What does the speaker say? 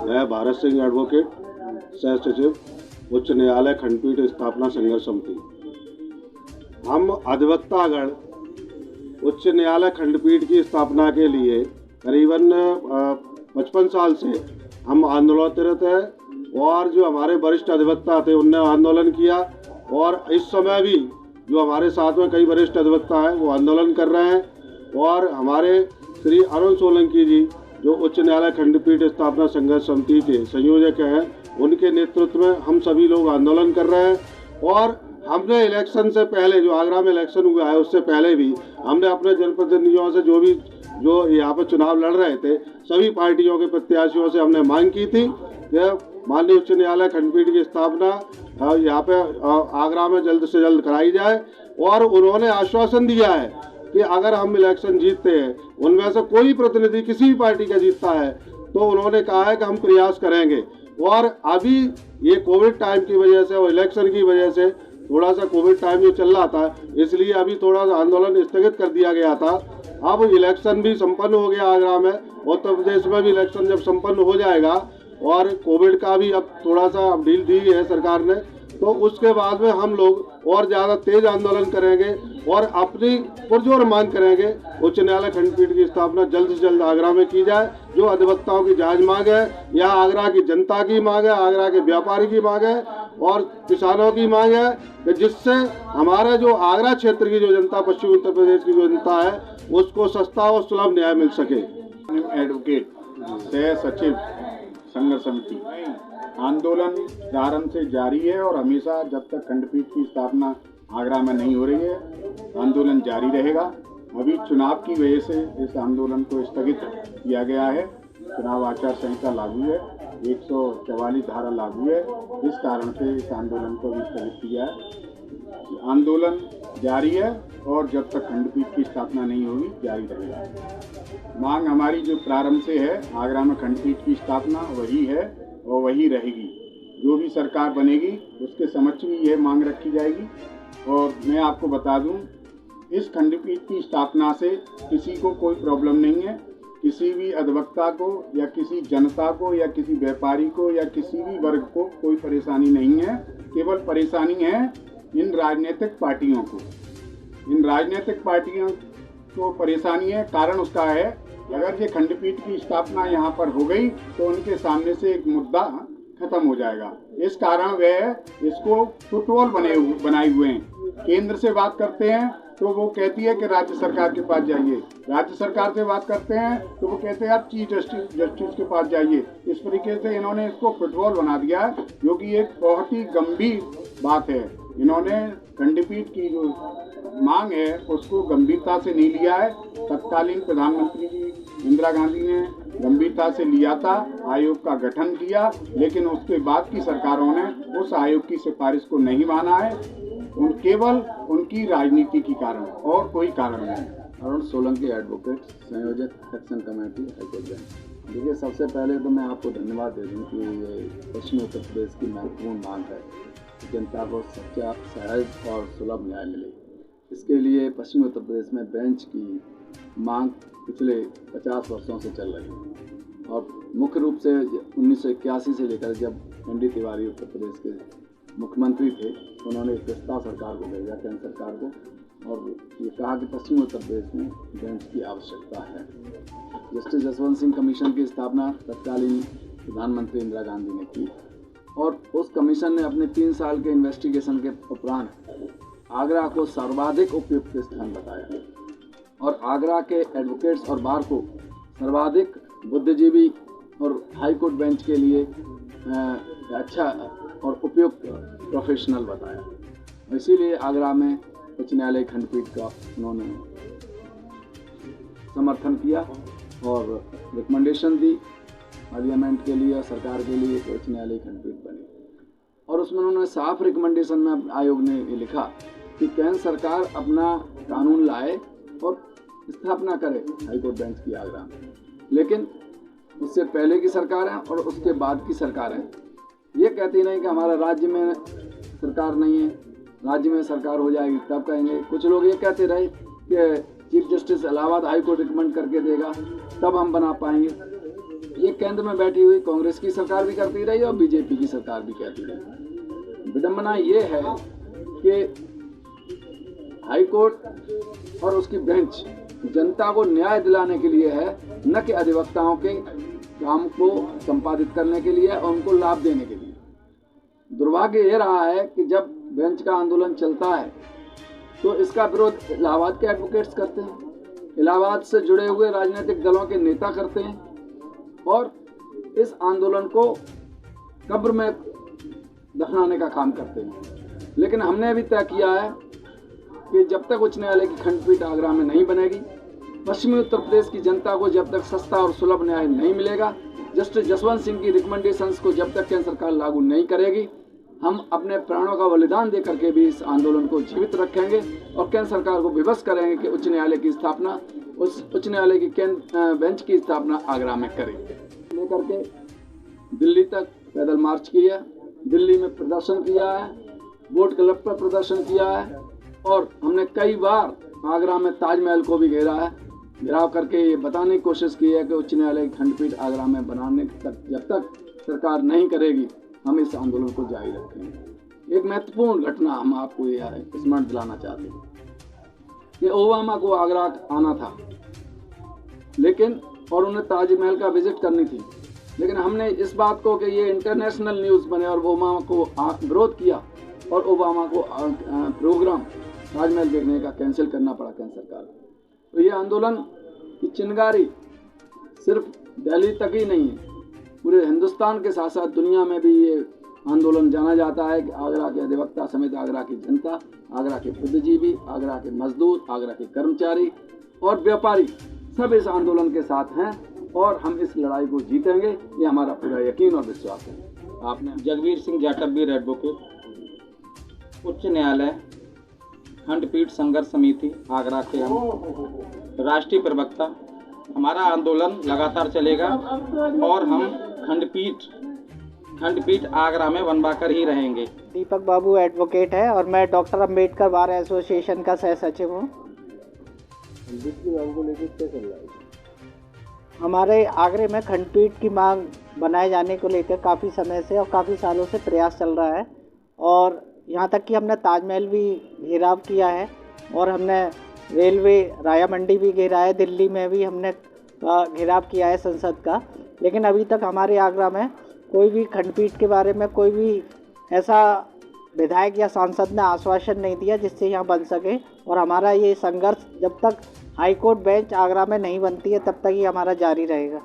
मैं भारत सिंह एडवोकेट, सह सचिव, उच्च न्यायालय खंडपीठ स्थापना संघर्ष समिति। हम अधिवक्तागण उच्च न्यायालय खंडपीठ की स्थापना के लिए करीबन 55 साल से हम आंदोलनरत हैं और जो हमारे वरिष्ठ अधिवक्ता थे उनने आंदोलन किया और इस समय भी जो हमारे साथ में कई वरिष्ठ अधिवक्ता हैं वो आंदोलन कर रहे हैं। और हमारे श्री अरुण सोलंकी जी जो उच्च न्यायालय खंडपीठ स्थापना संघर्ष समिति के संयोजक हैं, उनके नेतृत्व में हम सभी लोग आंदोलन कर रहे हैं। और हमने इलेक्शन से पहले, जो आगरा में इलेक्शन हुआ है उससे पहले भी हमने अपने जनप्रतिनिधियों से जो यहाँ पर चुनाव लड़ रहे थे सभी पार्टियों के प्रत्याशियों से हमने मांग की थी कि माननीय उच्च न्यायालय खंडपीठ की स्थापना यहाँ पे आगरा में जल्द से जल्द कराई जाए। और उन्होंने आश्वासन दिया है कि अगर हम इलेक्शन जीतते हैं, उनमें से कोई प्रतिनिधि किसी भी पार्टी का जीतता है, तो उन्होंने कहा है कि हम प्रयास करेंगे। और अभी ये कोविड टाइम की वजह से और इलेक्शन की वजह से थोड़ा सा कोविड टाइम जो चल रहा था, इसलिए अभी थोड़ा सा आंदोलन स्थगित कर दिया गया था। अब इलेक्शन भी संपन्न हो गया आगरा में, उत्तर प्रदेश में भी इलेक्शन जब संपन्न हो जाएगा और कोविड का भी अब थोड़ा सा ढील दी है सरकार ने, तो उसके बाद में हम लोग और ज़्यादा तेज आंदोलन करेंगे और अपनी पुरजोर मांग करेंगे उच्च न्यायालय खंडपीठ की स्थापना जल्द से जल्द आगरा में की जाए। जो अधिवक्ताओं की जायज मांग है या आगरा की जनता की मांग है, आगरा के व्यापारी की मांग है और किसानों की मांग है कि जिससे हमारे जो आगरा क्षेत्र की जो जनता, पश्चिमी उत्तर प्रदेश की जो जनता है, उसको सस्ता और सुलभ न्याय मिल सके। एडवोकेट, सह सचिव संघर्ष समिति। आंदोलन प्रारंभ से जारी है और हमेशा जब तक खंडपीठ की स्थापना आगरा में नहीं हो रही है आंदोलन जारी रहेगा। अभी चुनाव की वजह से इस आंदोलन को स्थगित किया गया है। चुनाव आचार संहिता लागू है, 144 धारा लागू है, इस कारण से इस आंदोलन को भी स्थगित किया है। आंदोलन जारी है और जब तक खंडपीठ की स्थापना नहीं होगी जारी रहेगा। मांग हमारी जो प्रारंभ से है आगरा में खंडपीठ की स्थापना वही है और वही रहेगी। जो भी सरकार बनेगी उसके समक्ष भी यह मांग रखी जाएगी। और मैं आपको बता दूं, इस खंडपीठ की स्थापना से किसी को कोई प्रॉब्लम नहीं है। किसी भी अधिवक्ता को या किसी जनता को या किसी व्यापारी को या किसी भी वर्ग को कोई परेशानी नहीं है। केवल परेशानी है इन राजनीतिक पार्टियों को। इन राजनीतिक पार्टियों को परेशानी है, कारण उसका है अगर ये खंडपीठ की स्थापना यहाँ पर हो गई तो उनके सामने से एक मुद्दा खत्म हो जाएगा। इस कारण वे इसको फुटबॉल बनाए हुए हैं। केंद्र से बात करते हैं तो वो कहती है कि राज्य सरकार के पास जाइए, राज्य सरकार से बात करते हैं तो वो कहते हैं आप चीफ जस्टिस के पास जाइए। इस तरीके से इन्होंने इसको फुटबॉल बना दिया है, जो कि एक बहुत ही गंभीर बात है। इन्होंने खंडपीठ की जो मांग है उसको गंभीरता से नहीं लिया है। तत्कालीन प्रधानमंत्री जी इंदिरा गांधी ने गंभीरता से लिया था, आयोग का गठन किया, लेकिन उसके बाद की सरकारों ने उस आयोग की सिफारिश को नहीं माना है, केवल उनकी राजनीति के कारण, और कोई कारण नहीं। अरुण सोलंकी एडवोकेट, संयोजक एक्शन कमेटी, हाईकोर्ट बेंच। देखिए, सबसे पहले तो मैं आपको धन्यवाद दे दूं कि ये पश्चिमी उत्तर प्रदेश की महत्वपूर्ण मांग है, जनता को सच्चा, सहज और सुलभ न्याय मिले। इसके लिए पश्चिमी उत्तर प्रदेश में बेंच की मांग पिछले 50 वर्षों से चल रही है और मुख्य रूप से 1981 से लेकर जब एन.डी. तिवारी उत्तर प्रदेश के मुख्यमंत्री थे, उन्होंने एक प्रस्ताव सरकार को भेजा, केंद्र सरकार को, और ये कहा कि पश्चिमी उत्तर प्रदेश में बेंच की आवश्यकता है। जस्टिस जसवंत सिंह कमीशन की स्थापना तत्कालीन प्रधानमंत्री इंदिरा गांधी ने की और उस कमीशन ने अपने 3 साल के इन्वेस्टिगेशन के उपरांत आगरा को सर्वाधिक उपयुक्त स्थान बताया और आगरा के एडवोकेट्स और बार को सर्वाधिक बुद्धिजीवी और हाईकोर्ट बेंच के लिए अच्छा और उपयुक्त प्रोफेशनल बताया। इसीलिए आगरा में उच्च न्यायालय खंडपीठ का उन्होंने समर्थन किया और रिकमेंडेशन दी पार्लियामेंट के लिए, सरकार के लिए कि उच्च न्यायालय खंडपीठ बने। और उसमें उन्होंने साफ रिकमेंडेशन में आयोग ने ये लिखा कि केंद्र सरकार अपना कानून लाए और स्थापना करे हाईकोर्ट बेंच की आगरा में। लेकिन उससे पहले की सरकार है और उसके बाद की सरकार है, ये कहती नहीं कि हमारा राज्य में सरकार नहीं है, राज्य में सरकार हो जाएगी तब कहेंगे। कुछ लोग ये कहते रहे कि chief justice Allahabad high court recommend करके देगा तब हम बना पाएंगे। ये केंद्र में बैठी हुई कांग्रेस की सरकार भी करती रही और बीजेपी की सरकार भी करती रही। विडंबना ये है कि हाई कोर्ट और उसकी बेंच जनता को न्याय दिलाने के लिए है, न कि अधिवक्ताओं के काम को संपादित करने के लिए और उनको लाभ देने के लिए। दुर्भाग्य ये रहा है कि जब बेंच का आंदोलन चलता है तो इसका विरोध इलाहाबाद के एडवोकेट्स करते हैं, इलाहाबाद से जुड़े हुए राजनीतिक दलों के नेता करते हैं और इस आंदोलन को कब्र में दफनाने का काम करते हैं। लेकिन हमने भी तय किया है कि जब तक उच्च न्यायालय की खंडपीठ आगरा में नहीं बनेगी, पश्चिमी उत्तर प्रदेश की जनता को जब तक सस्ता और सुलभ न्याय नहीं मिलेगा, जस्टिस जसवंत सिंह की रिकमेंडेशंस को जब तक केंद्र सरकार लागू नहीं करेगी, हम अपने प्राणों का बलिदान दे करके भी इस आंदोलन को जीवित रखेंगे और केंद्र सरकार को विवश करेंगे कि उच्च न्यायालय की स्थापना, उस उच्च न्यायालय की बेंच की स्थापना आगरा में करें। लेकर के दिल्ली तक पैदल मार्च किया, दिल्ली में प्रदर्शन किया है, बोट क्लब पर प्रदर्शन किया है और हमने कई बार आगरा में ताजमहल को भी घेरा है, घेराव करके ये बताने की कोशिश की है कि उच्च न्यायालय की खंडपीठ आगरा में बनाने तक जब तक सरकार नहीं करेगी, हम इस आंदोलन को जारी रखेंगे। एक महत्वपूर्ण घटना हम आपको यह स्मरण दिलाना चाहते हैं कि ओबामा को आगरा आना था, लेकिन और उन्हें ताजमहल का विजिट करनी थी, लेकिन हमने इस बात को कि ये इंटरनेशनल न्यूज़ बने और ओबामा को विरोध किया और ओबामा को प्रोग्राम ताजमहल देखने का कैंसिल करना पड़ा केंद्र सरकार को। तो ये आंदोलन की चिंगारी सिर्फ दिल्ली तक ही नहीं है, पूरे हिंदुस्तान के साथ साथ दुनिया में भी ये आंदोलन जाना जाता है कि आगरा के अधिवक्ता समेत आगरा की जनता, आगरा के बुद्धिजीवी, आगरा के मजदूर, आगरा के कर्मचारी और व्यापारी सब इस आंदोलन के साथ हैं और हम इस लड़ाई को जीतेंगे, ये हमारा पूरा यकीन और विश्वास है। आपने जगवीर सिंह जाटवीर एडवोकेट, उच्च न्यायालय खंडपीठ संघर्ष समिति आगरा के हम राष्ट्रीय प्रवक्ता। हमारा आंदोलन लगातार चलेगा और हम खंडपीठ आगरा में बनवा कर ही रहेंगे। दीपक बाबू एडवोकेट है और मैं डॉक्टर अंबेडकर बार एसोसिएशन का सह सचिव हूँ। हमारे आगरे में खंडपीठ की मांग बनाए जाने को लेकर काफ़ी समय से और काफ़ी सालों से प्रयास चल रहा है और यहाँ तक कि हमने ताजमहल भी घेराव किया है और हमने रेलवे राया मंडी भी घेरा है, दिल्ली में भी हमने घेराव किया है संसद का, लेकिन अभी तक हमारे आगरा में कोई भी खंडपीठ के बारे में कोई भी ऐसा विधायक या सांसद ने आश्वासन नहीं दिया जिससे यहाँ बन सके। और हमारा ये संघर्ष जब तक हाई कोर्ट बेंच आगरा में नहीं बनती है तब तक ही हमारा जारी रहेगा।